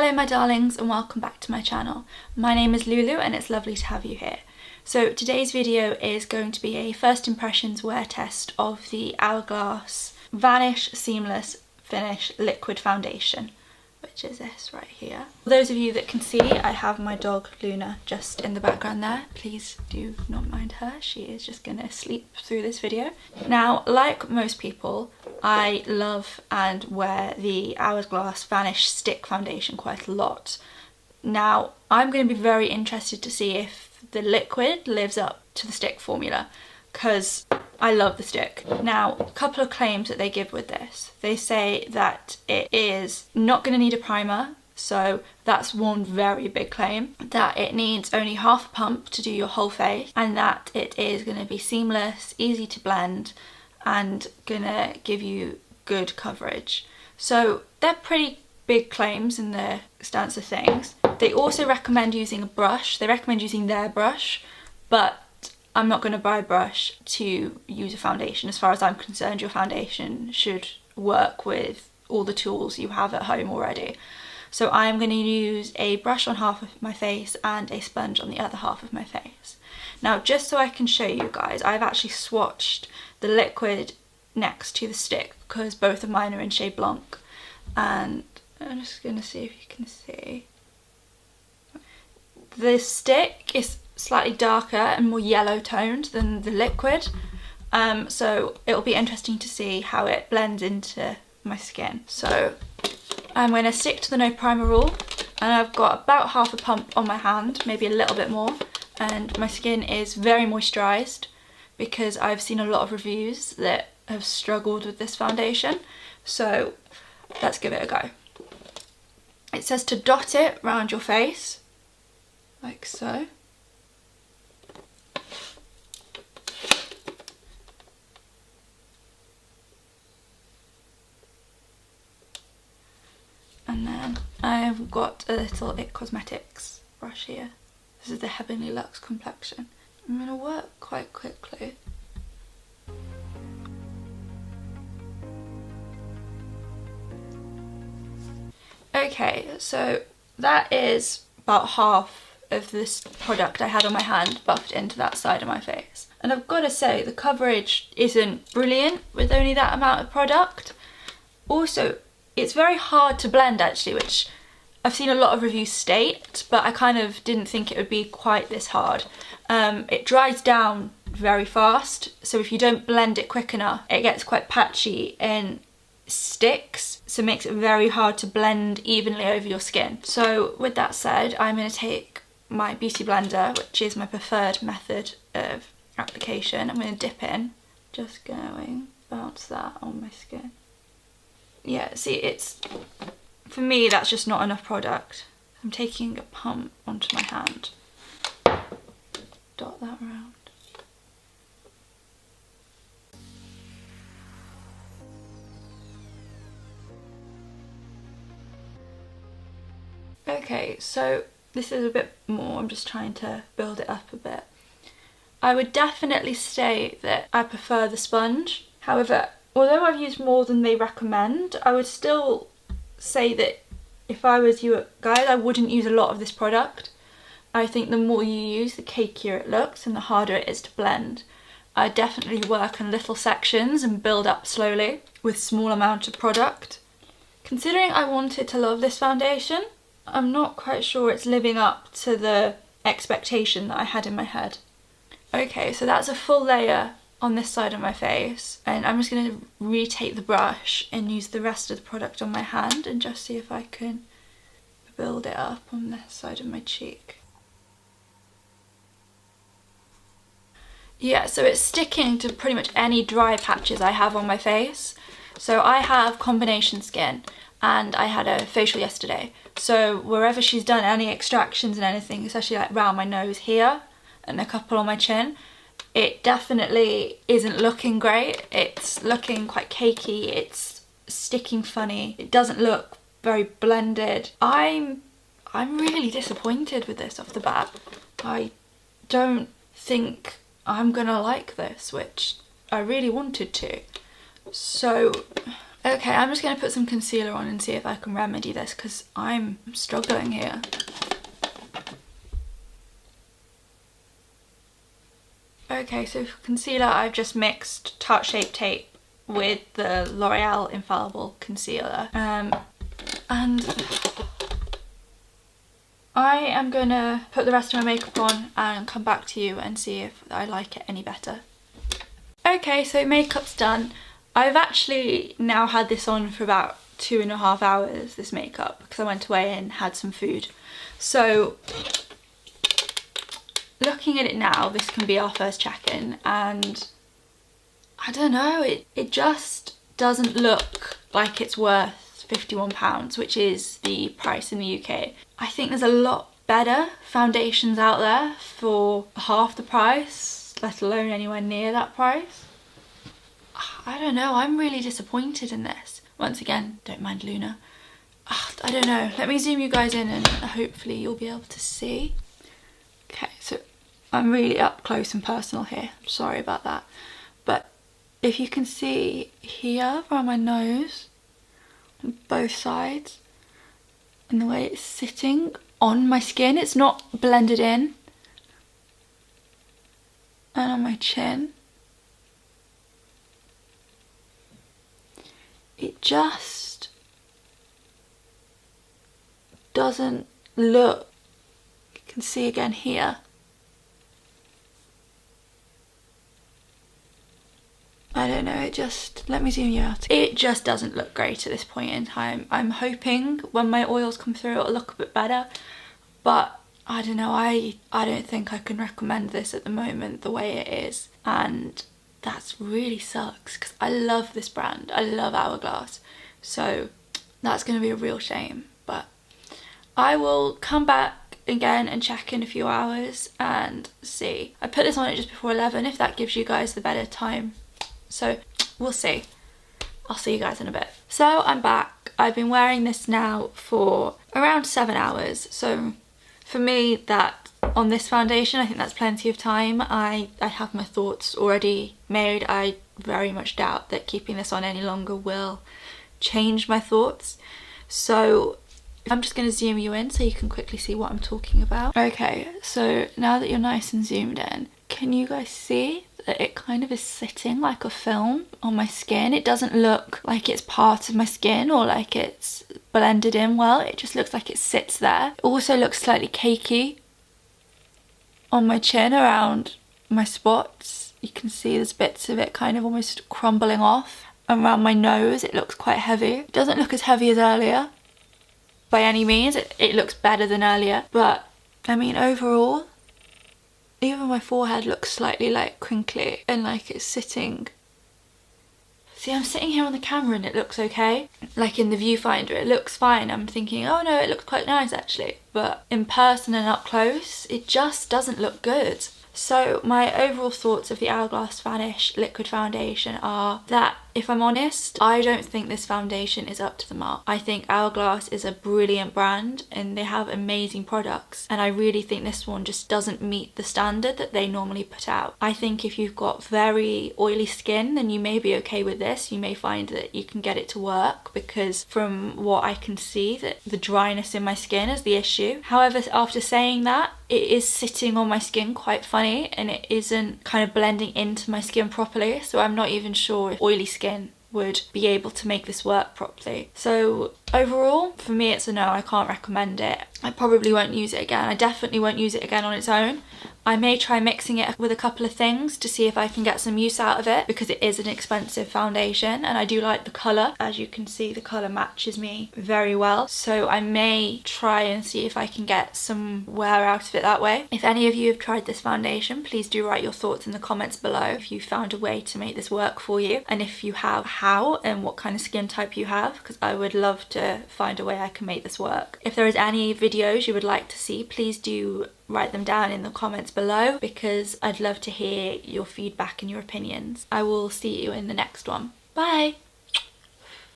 Hello my darlings and welcome back to my channel. My name is Lulu and it's lovely to have you here. So today's video is going to be a first impressions wear test of the Hourglass Vanish Seamless Finish Liquid Foundation, which is this right here. For those of you that can see, I have my dog Luna just in the background there. Please do not mind her, she is just gonna sleep through this video. Now, like most people, I love and wear the Hourglass Vanish Stick Foundation quite a lot. Now, I'm going to be very interested to see if the liquid lives up to the stick formula, because I love the stick. Now, a couple of claims that they give with this. They say that it is not going to need a primer, so that's one very big claim. That it needs only half a pump to do your whole face, and that it is going to be seamless, easy to blend, and gonna give you good coverage. So they're pretty big claims in the stance of things. They also recommend using a brush. They recommend using their brush, but I'm not gonna buy a brush to use a foundation. As far as I'm concerned, your foundation should work with all the tools you have at home already. So I'm gonna use a brush on half of my face and a sponge on the other half of my face. Now, just so I can show you guys, I've actually swatched the liquid next to the stick because both of mine are in shade Blanc, and I'm just going to see if you can see. The stick is slightly darker and more yellow toned than the liquid, so it'll be interesting to see how it blends into my skin. So I'm going to stick to the no primer rule, and I've got about half a pump on my hand, maybe a little bit more, and my skin is very moisturised because I've seen a lot of reviews that have struggled with this foundation. So let's give it a go. It says to dot it around your face, like so. And then I've got a little It Cosmetics brush here. This is the Heavenly Luxe Complexion. I'm going to work quite quickly. Okay, so that is about half of this product I had on my hand buffed into that side of my face. And I've got to say, the coverage isn't brilliant with only that amount of product. Also, it's very hard to blend actually, which I've seen a lot of reviews state, but I kind of didn't think it would be quite this hard. It dries down very fast, so if you don't blend it quick enough, it gets quite patchy and sticks, so it makes it very hard to blend evenly over your skin. So with that said, I'm going to take my beauty blender, which is my preferred method of application. I'm going to dip in, just going bounce that on my skin. Yeah, see, it's, for me that's just not enough product. I'm taking a pump onto my hand. Dot that around. Okay, so this is a bit more, I'm just trying to build it up a bit. I would definitely say that I prefer the sponge. However, although I've used more than they recommend, I would still say that if I was you guys, I wouldn't use a lot of this product. I think the more you use, the cakier it looks and the harder it is to blend. I definitely work in little sections and build up slowly with small amount of product. Considering I wanted to love this foundation, I'm not quite sure it's living up to the expectation that I had in my head. Okay, so that's a full layer on this side of my face, and I'm just going to retake the brush and use the rest of the product on my hand and just see if I can build it up on this side of my cheek. Yeah, so it's sticking to pretty much any dry patches I have on my face. So I have combination skin and I had a facial yesterday. So wherever she's done any extractions and anything, especially like around my nose here and a couple on my chin, it definitely isn't looking great. It's looking quite cakey, it's sticking funny. It doesn't look very blended. I'm really disappointed with this off the bat. I don't think I'm gonna like this, which I really wanted to. So Okay, I'm just going to put some concealer on and see if I can remedy this because I'm struggling here. Okay, so for concealer I've just mixed Tarte Shape Tape with the L'Oreal Infallible Concealer. And I am going to put the rest of my makeup on and come back to you and see if I like it any better. Okay, so makeup's done. I've actually now had this on for about 2.5 hours, this makeup, because I went away and had some food. So looking at it now, this can be our first check-in, and I don't know, it just doesn't look like it's worth £51, which is the price in the UK. I think there's a lot better foundations out there for half the price, let alone anywhere near that price. I don't know, I'm really disappointed in this. Once again, don't mind Luna. I don't know, let me zoom you guys in and hopefully you'll be able to see. Okay, so I'm really up close and personal here, I'm sorry about that. But if you can see here around my nose, on both sides, and the way it's sitting on my skin, it's not blended in. And on my chin. It just doesn't look, you can see again here. I don't know, it just, let me zoom you out. It just doesn't look great at this point in time. I'm hoping when my oils come through it'll look a bit better, but I don't know, I don't think I can recommend this at the moment the way it is, and that really sucks because I love this brand, I love Hourglass, so that's going to be a real shame. But I will come back again and check in a few hours and see. I put this on it just before 11 if that gives you guys the better time, so we'll see. I'll see you guys in a bit. So I'm back. I've been wearing this now for around 7 hours, so for me that on this foundation I think that's plenty of time. I have my thoughts already made. I very much doubt that keeping this on any longer will change my thoughts, so I'm just going to zoom you in so you can quickly see what I'm talking about. Okay, so now that you're nice and zoomed in, can you guys see that it kind of is sitting like a film on my skin? It doesn't look like it's part of my skin or like it's blended in well, it just looks like it sits there. It also looks slightly cakey on my chin around my spots. You can see there's bits of it kind of almost crumbling off. Around my nose it looks quite heavy. It doesn't look as heavy as earlier by any means, it looks better than earlier, but I mean overall even my forehead looks slightly like crinkly and like it's sitting. See, I'm sitting here on the camera and it looks okay, like in the viewfinder it looks fine. I'm thinking, oh no, it looks quite nice actually, but in person and up close it just doesn't look good. So my overall thoughts of the Hourglass Vanish Liquid Foundation are that, if I'm honest, I don't think this foundation is up to the mark. I think Hourglass is a brilliant brand and they have amazing products, and I really think this one just doesn't meet the standard that they normally put out. I think if you've got very oily skin then you may be okay with this. You may find that you can get it to work, because from what I can see that the dryness in my skin is the issue. However, after saying that, it is sitting on my skin quite funny and it isn't kind of blending into my skin properly, so I'm not even sure if oily skin would be able to make this work properly. So overall, for me it's a no, I can't recommend it. I probably won't use it again. I definitely won't use it again on its own. I may try mixing it with a couple of things to see if I can get some use out of it, because it is an expensive foundation and I do like the colour. As you can see, the colour matches me very well, so I may try and see if I can get some wear out of it that way. If any of you have tried this foundation, please do write your thoughts in the comments below if you found a way to make this work for you, and if you have, how and what kind of skin type you have, because I would love to find a way I can make this work. If there is any videos you would like to see, please do write them down in the comments below, because I'd love to hear your feedback and your opinions. I will see you in the next one. Bye!